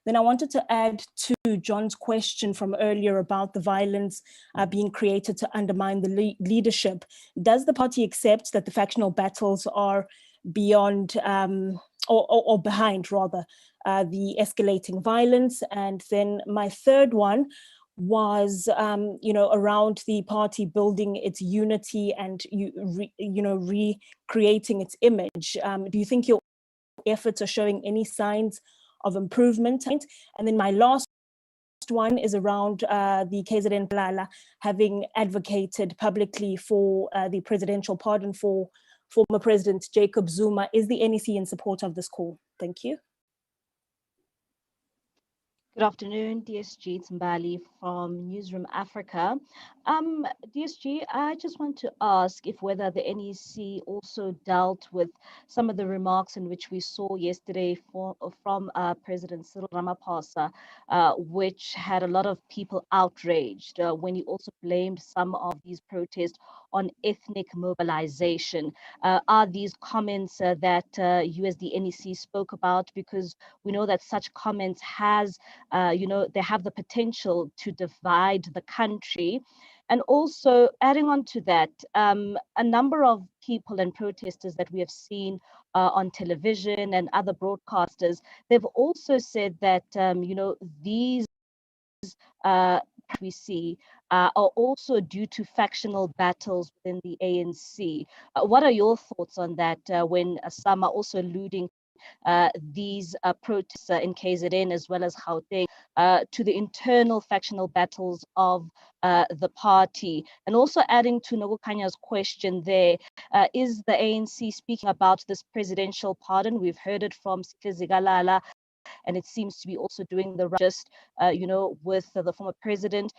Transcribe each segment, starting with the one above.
Then I wanted to add to John's question from earlier about the violence being created to undermine the leadership. Does the party accept that the factional battles are beyond or behind rather the escalating violence? And then my third one was, around the party building its unity and recreating its image. Do you think your efforts are showing any signs of improvement? And then my last one is around the KZN Blala having advocated publicly for the presidential pardon for former President Jacob Zuma. Is the NEC in support of this call? Thank you. Good afternoon, DSG. It's Mbali from Newsroom Africa. DSG, I just want to ask if whether the NEC also dealt with some of the remarks in which we saw yesterday from President Cyril Ramaphosa, which had a lot of people outraged when he also blamed some of these protests on ethnic mobilization. Are these comments that you as the NEC spoke about? Because we know that such comments they have the potential to divide the country. And also adding on to that, a number of people and protesters that we have seen on television and other broadcasters, they've also said that, these we see are also due to factional battles within the ANC. What are your thoughts on that when some are also alluding these protests in KZN as well as Gauteng to the internal factional battles of the party? And also adding to Nogukanya's question there, is the ANC speaking about this presidential pardon? We've heard it from Sihle Zikalala, and it seems to be also doing the just, with the former president.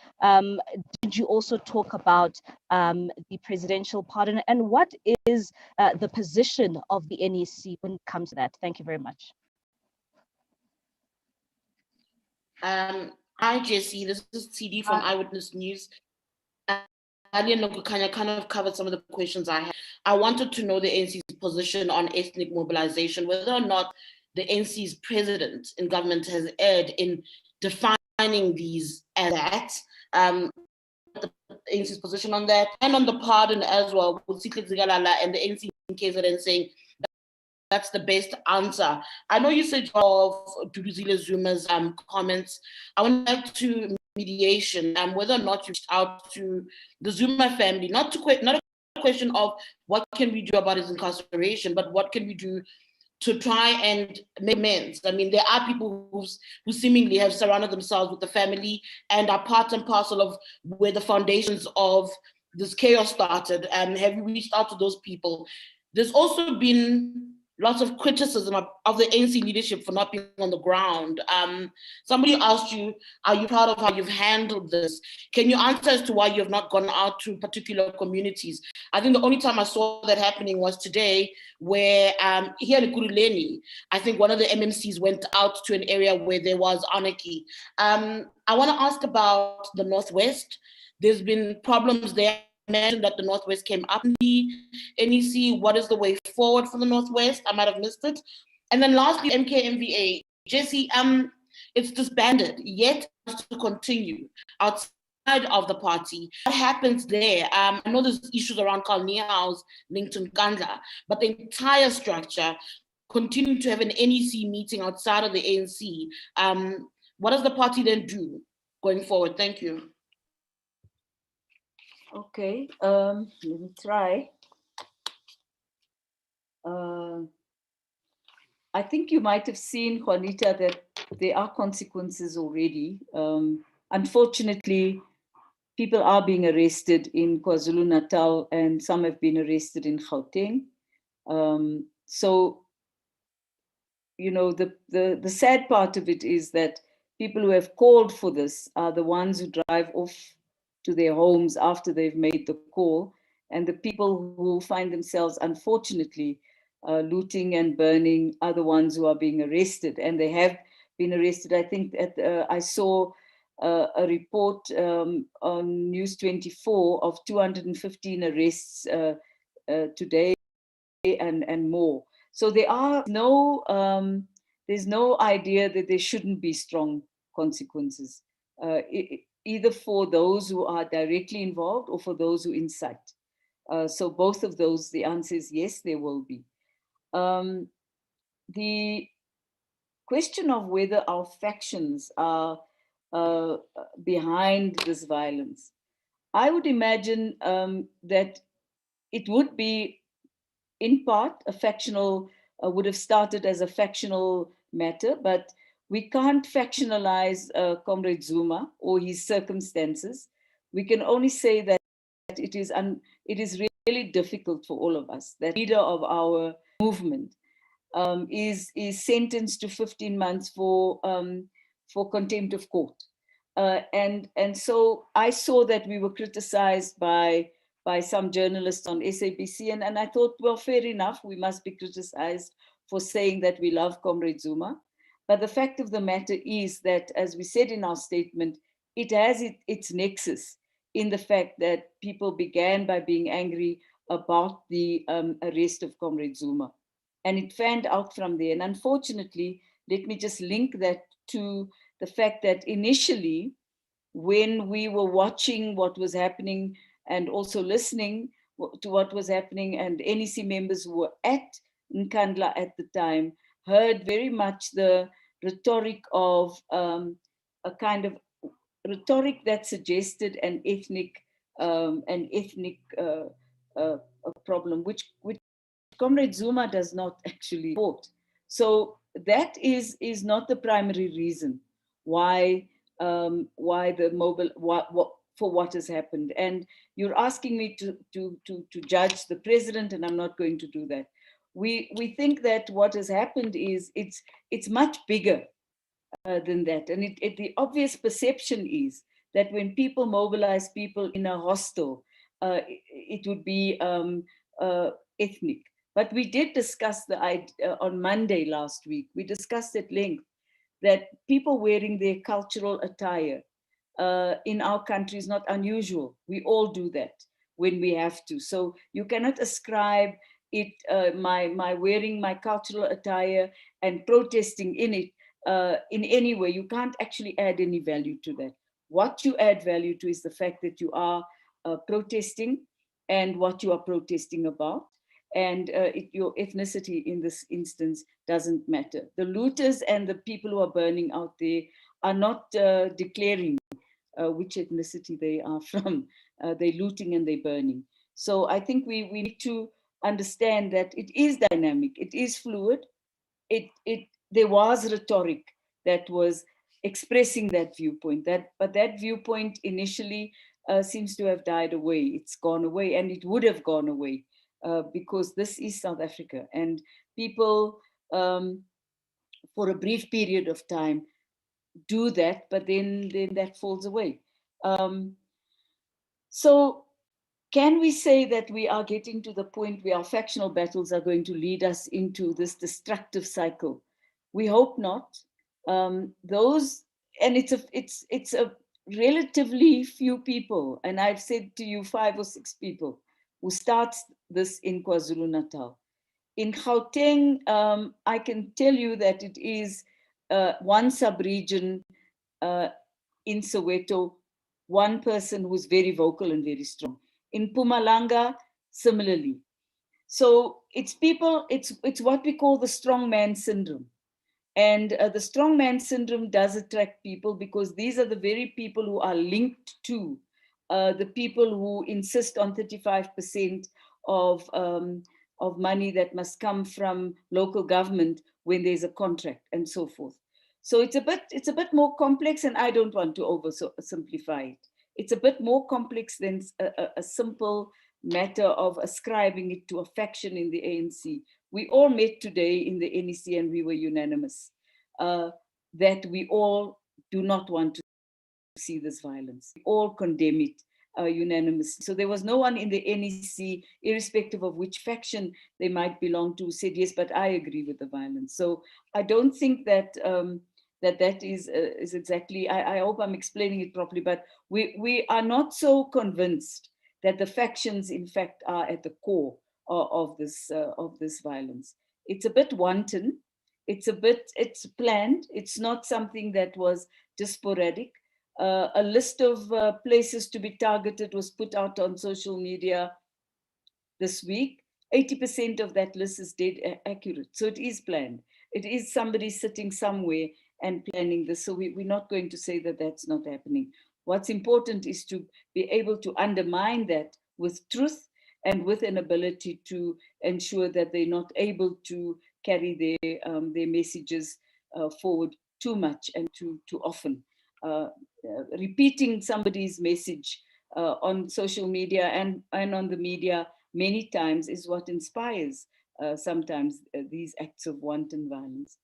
Did you also talk about the presidential pardon? And what is the position of the NEC when it comes to that? Thank you very much. Hi, Jesse. This is CD from Eyewitness News. Ali and Nogukanya kind of covered some of the questions I had. I wanted to know the NC's position on ethnic mobilization, whether or not the NC's president in government has erred in defining these as that, the NC's position on that, and on the pardon as well, with Sihle Zikalala and the NC in KZN saying that's the best answer. I know you said of Duduzile Zuma's comments. I want back to mediation and whether or not you reached out to the Zuma family, not a question of what can we do about his incarceration, but what can we do to try and make amends. I mean, there are people who seemingly have surrounded themselves with the family and are part and parcel of where the foundations of this chaos started. And have you reached out to those people? There's also been lots of criticism of the ANC leadership for not being on the ground. Somebody asked you, are you proud of how you've handled this? Can you answer as to why you have not gone out to particular communities? I think the only time I saw that happening was today, where here in Kuruleni, I think one of the MMCs went out to an area where there was anarchy. I want to ask about the Northwest. There's been problems there. Mentioned that the Northwest came up in the NEC. What is the way forward for the Northwest? I might have missed it. And then lastly, MKMVA. Jesse, it's disbanded, yet to continue outside of the party. What happens there? I know there's issues around Carl Niehaus linked to Nkandla, but the entire structure continuing to have an NEC meeting outside of the ANC. What does the party then do going forward? Thank you. Okay, let me try. I think you might have seen, Juanita, that there are consequences already. Unfortunately, people are being arrested in KwaZulu-Natal and some have been arrested in Gauteng. So, you know, the sad part of it is that people who have called for this are the ones who drive off to their homes after they've made the call, and the people who find themselves, unfortunately, looting and burning are the ones who are being arrested, and they have been arrested. I think I saw a report on News 24 of 215 arrests today and more. So there are no there's no idea that there shouldn't be strong consequences, either for those who are directly involved or for those who incite. So both of those, the answer is yes, there will be. The question of whether our factions are behind this violence, I would imagine that it would be, in part, a factional, would have started as a factional matter, but we can't factionalize Comrade Zuma or his circumstances. We can only say that it is really difficult for all of us. That leader of our movement is sentenced to 15 months for contempt of court. And so I saw that we were criticized by some journalists on SABC, and I thought, well, fair enough, we must be criticized for saying that we love Comrade Zuma. But the fact of the matter is that, as we said in our statement, it has its nexus in the fact that people began by being angry about the arrest of Comrade Zuma. And it fanned out from there. And unfortunately, let me just link that to the fact that initially, when we were watching what was happening and also listening to what was happening, and NEC members who were at Nkandla at the time heard very much the rhetoric of a kind of rhetoric that suggested an ethnic problem, which Comrade Zuma does not actually support. So that is not the primary reason why for what has happened. And you're asking me to judge the president, and I'm not going to do that. We think that what has happened is it's much bigger than that. And the obvious perception is that when people mobilize people in a hostel, it would be ethnic. But we did discuss on Monday last week, we discussed at length that people wearing their cultural attire in our country is not unusual. We all do that when we have to. So you cannot ascribe it, my wearing my cultural attire and protesting in it in any way. You can't actually add any value to that. What you add value to is the fact that you are protesting and what you are protesting about. And your ethnicity in this instance doesn't matter. The looters and the people who are burning out there are not declaring which ethnicity they are from. They're looting and they're burning. So I think we need to understand that it is dynamic, it is fluid. There was rhetoric that was expressing that viewpoint, but that viewpoint initially seems to have died away. It's gone away, and it would have gone away because this is South Africa, and people for a brief period of time do that, but then that falls away. So can we say that we are getting to the point where our factional battles are going to lead us into this destructive cycle? We hope not. And it's a relatively few people, and I've said to you 5 or 6 people who starts this in KwaZulu-Natal. In Gauteng, I can tell you that it is one sub-region in Soweto, one person who's very vocal and very strong. In Mpumalanga, similarly. So it's people, it's what we call the strongman syndrome. And the strongman syndrome does attract people because these are the very people who are linked to the people who insist on 35% of money that must come from local government when there's a contract and so forth. So it's a bit more complex, and I don't want to oversimplify it. It's a bit more complex than a simple matter of ascribing it to a faction in the ANC. We all met today in the NEC and we were unanimous that we all do not want to see this violence. We all condemn it unanimously. So there was no one in the NEC, irrespective of which faction they might belong to, who said, yes, but I agree with the violence. So I don't think that that is exactly, I hope I'm explaining it properly, but we are not so convinced that the factions, in fact, are at the core of this violence. It's a bit wanton, It's planned. It's not something that was just sporadic. A list of places to be targeted was put out on social media this week. 80% of that list is dead accurate. So it is planned. It is somebody sitting somewhere and planning this. So we're not going to say that that's not happening. What's important is to be able to undermine that with truth and with an ability to ensure that they're not able to carry their messages forward too much and too often. Repeating somebody's message on social media and on the media many times is what inspires sometimes these acts of wanton violence.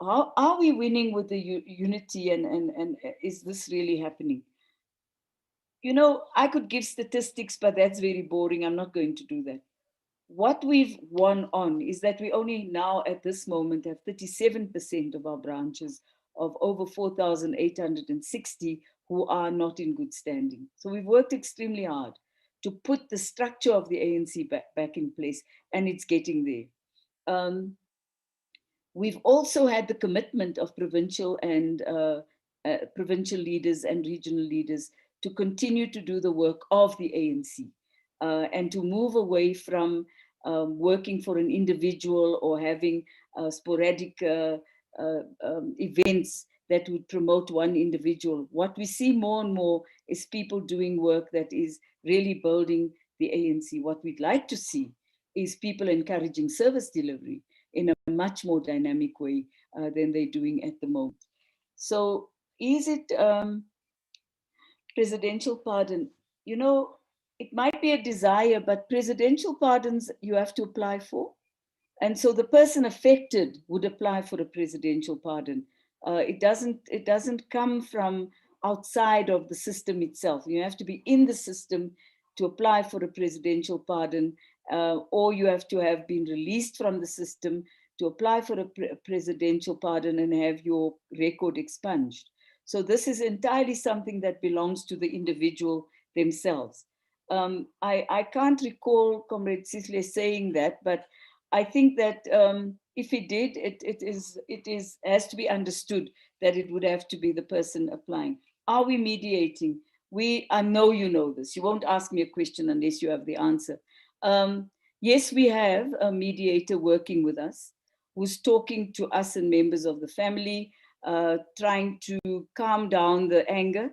How are we winning with the unity and is this really happening? You know, I could give statistics, but that's very boring. I'm not going to do that. What we've won on is that we only now at this moment have 37% of our branches of over 4,860 who are not in good standing. So we've worked extremely hard to put the structure of the ANC back in place, and it's getting there. We've also had the commitment of provincial and provincial leaders and regional leaders to continue to do the work of the ANC and to move away from working for an individual or having sporadic events that would promote one individual. What we see more and more is people doing work that is really building the ANC. What we'd like to see is people encouraging service delivery in a much more dynamic way than they're doing at the moment. So is it presidential pardon? You know, it might be a desire, but presidential pardons you have to apply for. And so the person affected would apply for a presidential pardon. It doesn't come from outside of the system itself. You have to be in the system to apply for a presidential pardon, or you have to have been released from the system to apply for a presidential pardon and have your record expunged. So this is entirely something that belongs to the individual themselves. I can't recall Comrade Sisley saying that, but I think that if he did, it has to be understood that it would have to be the person applying. Are we mediating? I know you know this. You won't ask me a question unless you have the answer. Yes, we have a mediator working with us who's talking to us and members of the family, trying to calm down the anger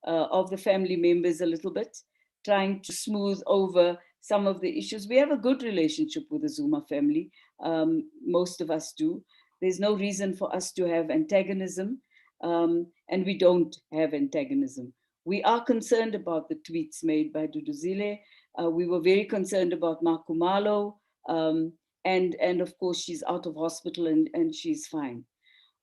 of the family members a little bit, trying to smooth over some of the issues. We have a good relationship with the Zuma family. Most of us do. There's no reason for us to have antagonism, and we don't have antagonism. We are concerned about the tweets made by Duduzile. We were very concerned about Makumalo, and of course she's out of hospital and she's fine.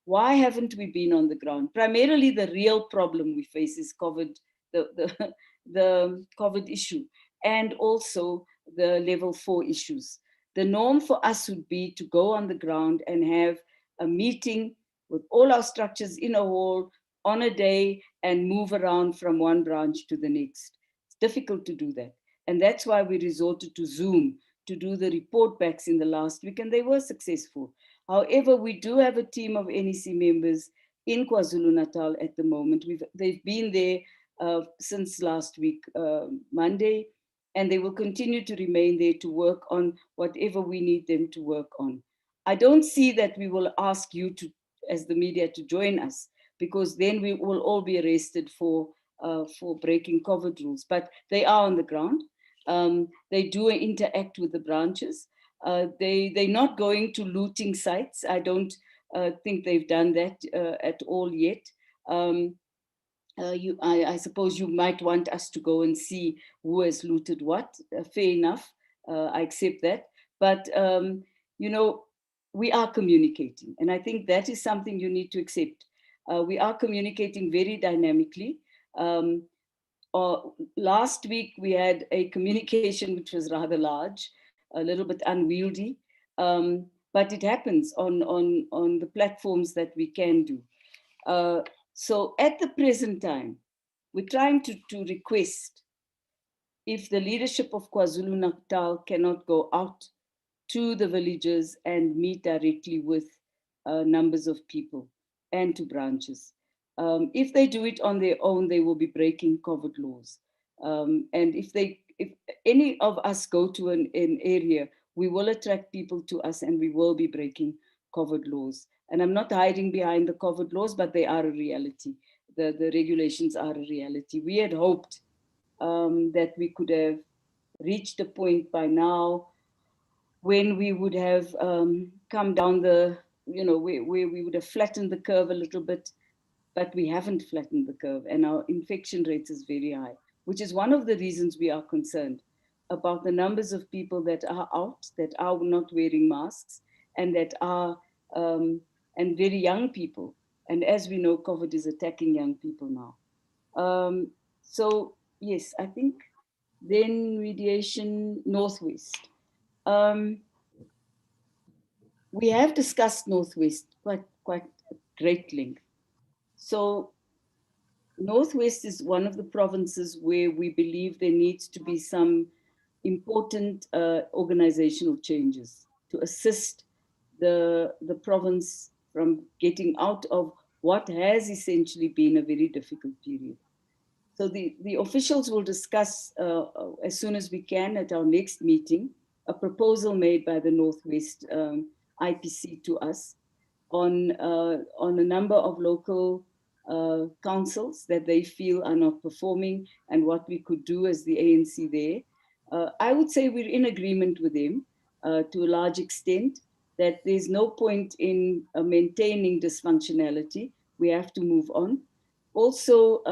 Why haven't we been on the ground? Primarily, the real problem we face is COVID, the COVID issue, and also the level 4 issues. The norm for us would be to go on the ground and have a meeting with all our structures in a hall on a day and move around from one branch to the next. It's difficult to do that. And that's why we resorted to Zoom to do the report backs in the last week, and they were successful. However, we do have a team of NEC members in KwaZulu-Natal at the moment. They've been there since last week, Monday, and they will continue to remain there to work on whatever we need them to work on. I don't see that we will ask you to, as the media, to join us, because then we will all be arrested for breaking COVID rules. But they are on the ground. They do interact with the branches. They're not going to looting sites. I don't think they've done that at all yet. I suppose you might want us to go and see who has looted what. Fair enough, I accept that. But, you know, we are communicating. And I think that is something you need to accept. We are communicating very dynamically. Last week, we had a communication which was rather large, a little bit unwieldy, but it happens on the platforms that we can do. So at the present time, we're trying to request, if the leadership of KwaZulu-Natal cannot go out to the villages and meet directly with numbers of people and to branches. If they do it on their own, they will be breaking COVID laws. And if any of us go to an area, we will attract people to us and we will be breaking COVID laws. And I'm not hiding behind the COVID laws, but they are a reality. The regulations are a reality. We had hoped that we could have reached a point by now when we would have come down the, where we would have flattened the curve a little bit, but we haven't flattened the curve and our infection rate is very high, which is one of the reasons we are concerned about the numbers of people that are out, that are not wearing masks, and that are, and very young people. And as we know, COVID is attacking young people now. So yes, I think then mediation Northwest. We have discussed Northwest quite great length. So Northwest is one of the provinces where we believe there needs to be some important organizational changes to assist the province from getting out of what has essentially been a very difficult period. So the officials will discuss as soon as we can at our next meeting, a proposal made by the Northwest IPC to us on a number of local councils that they feel are not performing and what we could do as the ANC there. I would say we're in agreement with them to a large extent that there's no point in maintaining dysfunctionality. We have to move on. Also,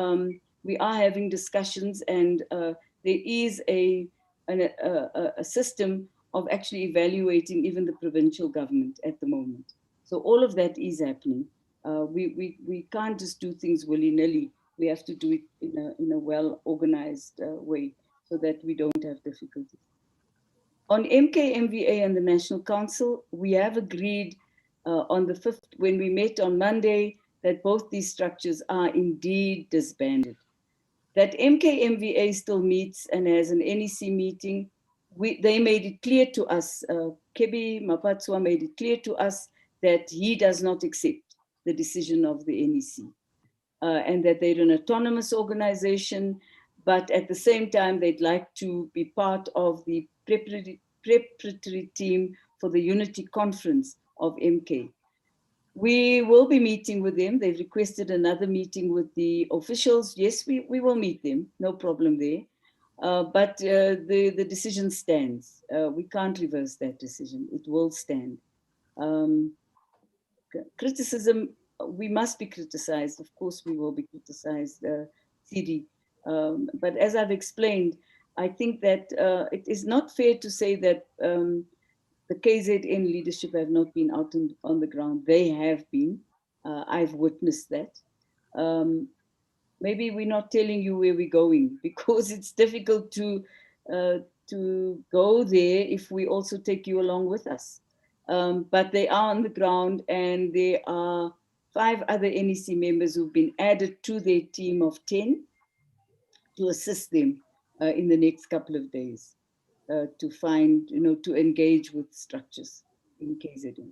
we are having discussions and there is a system of actually evaluating even the provincial government at the moment. So all of that is happening. We can't just do things willy-nilly. We have to do it in a well-organized way so that we don't have difficulties. On MKMVA and the National Council, we have agreed on the 5th, when we met on Monday, that both these structures are indeed disbanded. That MKMVA still meets and has an NEC meeting. They made it clear to us, Kebi Mapatswa made it clear to us that he does not accept the decision of the NEC and that they're an autonomous organization, but at the same time, they'd like to be part of the preparatory team for the Unity Conference of MK. We will be meeting with them. They've requested another meeting with the officials. Yes, we will meet them, no problem there. But the decision stands. We can't reverse that decision. It will stand. Criticism, we must be criticized. Of course, we will be criticized, CD. But as I've explained, I think that it is not fair to say that the KZN leadership have not been out on the ground. They have been. I've witnessed that. Maybe we're not telling you where we're going because it's difficult to go there if we also take you along with us. But they are on the ground and there are 5 other NEC members who've been added to their team of 10 to assist them in the next couple of days. To find, to engage with structures in KZN.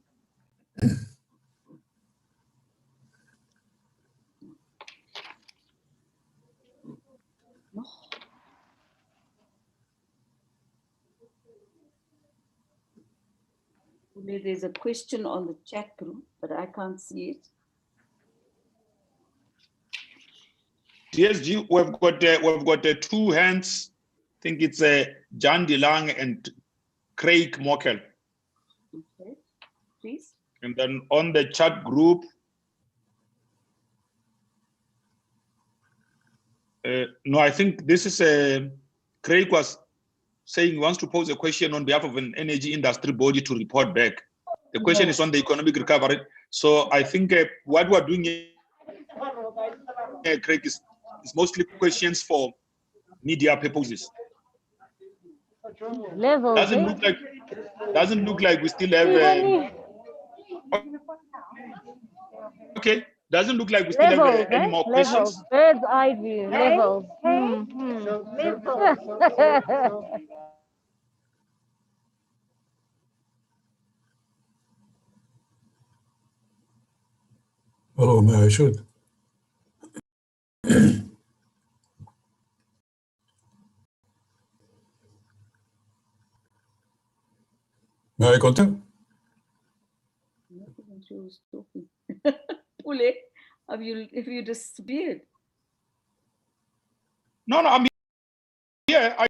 There's a question on the chat group, but I can't see it. DSG, we've got 2 hands. I think it's Jan DeLang and Craig Mockel. Okay, please. And then on the chat group, no, I think this is Craig was saying he wants to pose a question on behalf of an energy industry body to report back. The question is on the economic recovery. So I think what we're doing here, Craig, is mostly questions for media purposes. Doesn't look like we still have okay. Doesn't look like we still have any more questions. Bird's eye view, levels. Hello, may I shoot? May I continue? I'm not even sure who's talking. Pule, have you disappeared? No, I'm here. I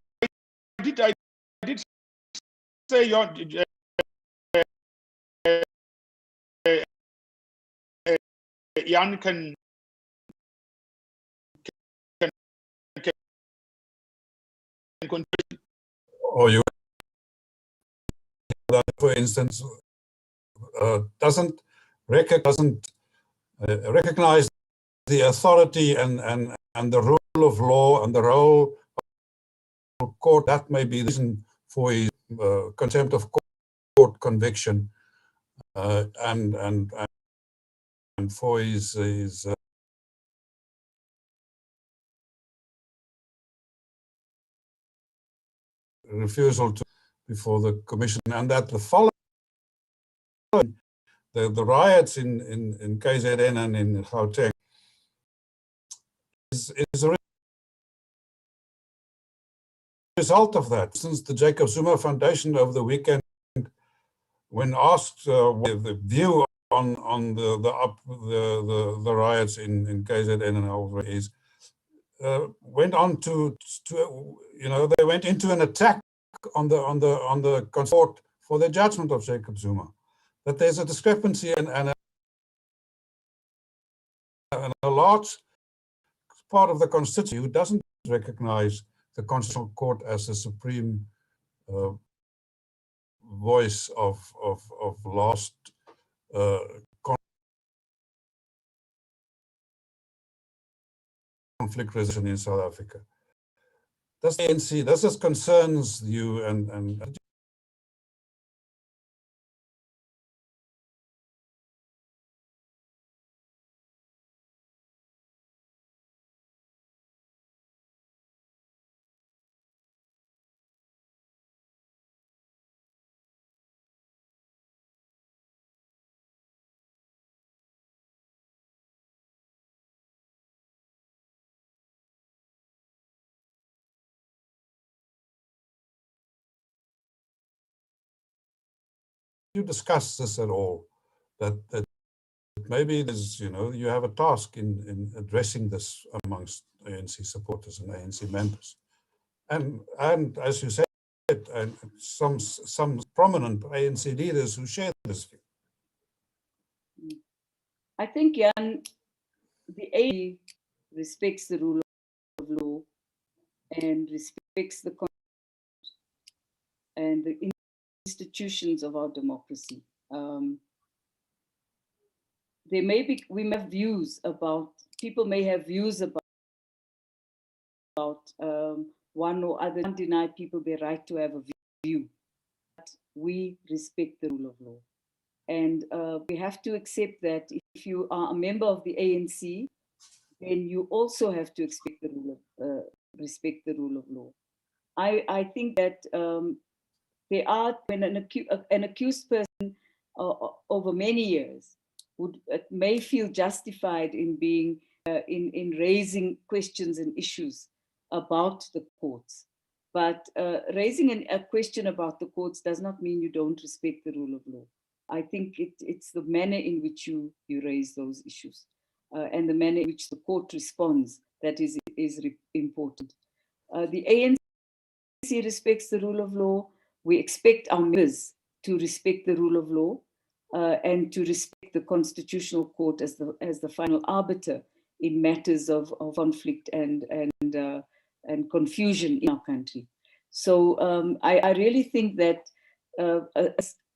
did say your Jan can continue. Or you, for instance, doesn't recognize the authority and the rule of law and the role of court. That may be the reason for his contempt of court conviction, and for his refusal to before the commission, and that the following the riots in KZN and in Gauteng is a result of that. Since the Jacob Zuma Foundation over the weekend, when asked the view on the riots in KZN and overseas, went on to they went into an attack on the court for the judgment of Jacob Zuma. That there's a discrepancy and a large part of the constituency who doesn't recognize the Constitutional Court as the supreme voice of last conflict resolution in South Africa. Does the ANC, does this concerns you and you discuss this at all? That maybe there's, you have a task in addressing this amongst ANC supporters and ANC members. And as you said, and some prominent ANC leaders who share this view. I think, Jan, the ANC respects the rule of law and respects the and the institutions of our democracy. We may have views about, people may have views about one or other. Can't deny people their right to have a view. But we respect the rule of law. And we have to accept that if you are a member of the ANC, then you also have to respect the rule of law. I think that there are, when an accused person over many years may feel justified in being in raising questions and issues about the courts. But raising a question about the courts does not mean you don't respect the rule of law. I think it's the manner in which you raise those issues and the manner in which the court responds that is important. The ANC respects the rule of law. We expect our members to respect the rule of law and to respect the Constitutional Court as the final arbiter in matters of conflict and confusion in our country. So I really think that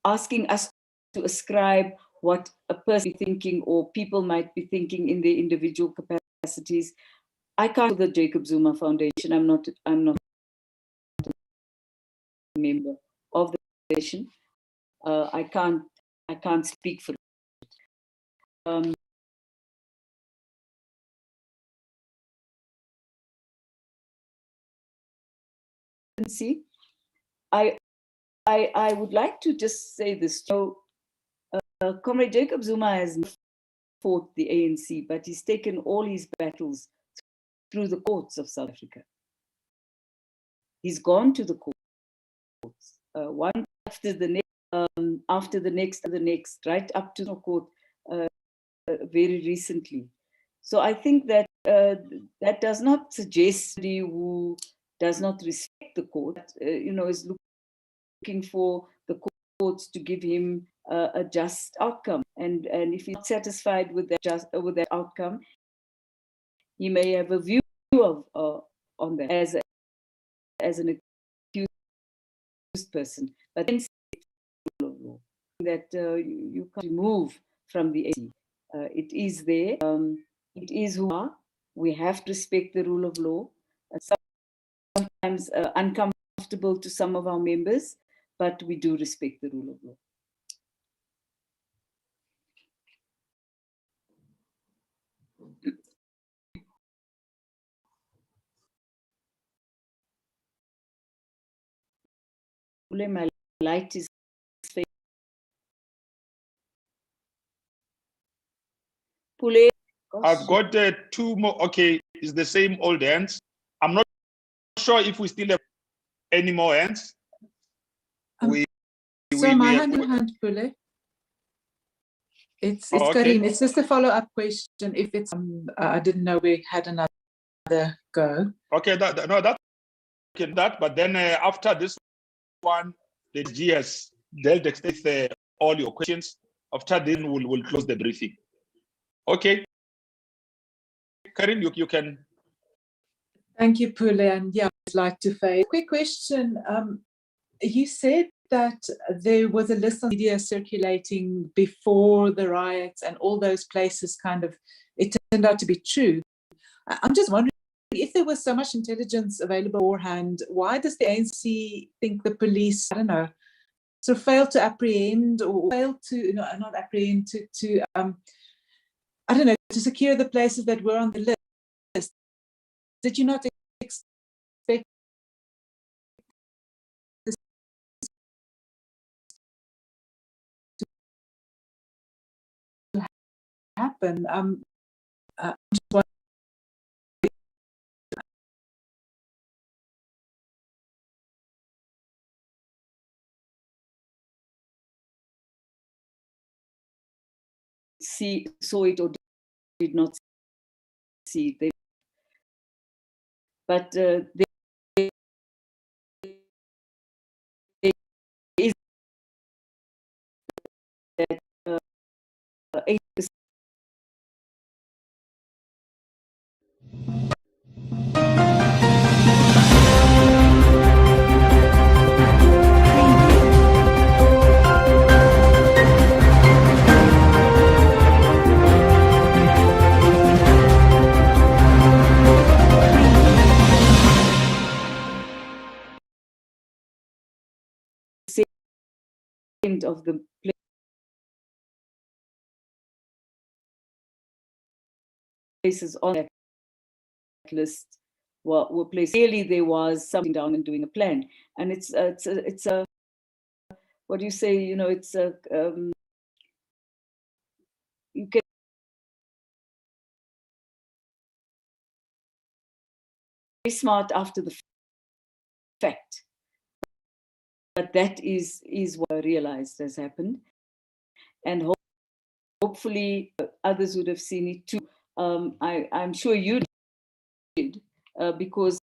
asking us to ascribe what a person is thinking or people might be thinking in their individual capacities, I can't the Jacob Zuma Foundation. I'm not a member of the foundation. I can't speak for it. I would like to just say this. So, Comrade Jacob Zuma has fought the ANC, but he's taken all his battles through the courts of South Africa. He's gone to the courts, one after the next, right up to the court very recently. So I think that that does not suggest somebody who does not respect the court, is looking for the courts to give him a just outcome. And if he's not satisfied with that outcome, he may have a view on that as an accused person. But then that you can't remove from the ANC. It is there. It is who we are. We have to respect the rule of law. Sometimes uncomfortable to some of our members, but we do respect the rule of law. My light is fading. Pule. I've got two more. Okay, it's the same old hands. I'm not sure if we still have any more hands. My hand in hand, Pule. It's okay. Karin. It's just a follow-up question. If it's I didn't know we had another go. Okay, but then after this one, the G has dealt with all your questions. After then, we'll close the briefing. Okay. Karin, you can. Thank you, Pule. And yeah, I'd like to say a quick question. You said that there was a list of media circulating before the riots and all those places it turned out to be true. I'm just wondering, if there was so much intelligence available beforehand, why does the ANC think the police, I don't know, sort of failed to apprehend or failed to, not apprehend, to I don't know, to secure the places that were on the list? Did you not expect this to happen? Saw it or did not see it. But there is that 8%. Of the places on that list were placed. Clearly, there was something down and doing a plan, and it's a what do you say? It's a you can be smart after the fact. But that is what I realized has happened, and hopefully others would have seen it too. I'm sure you did, because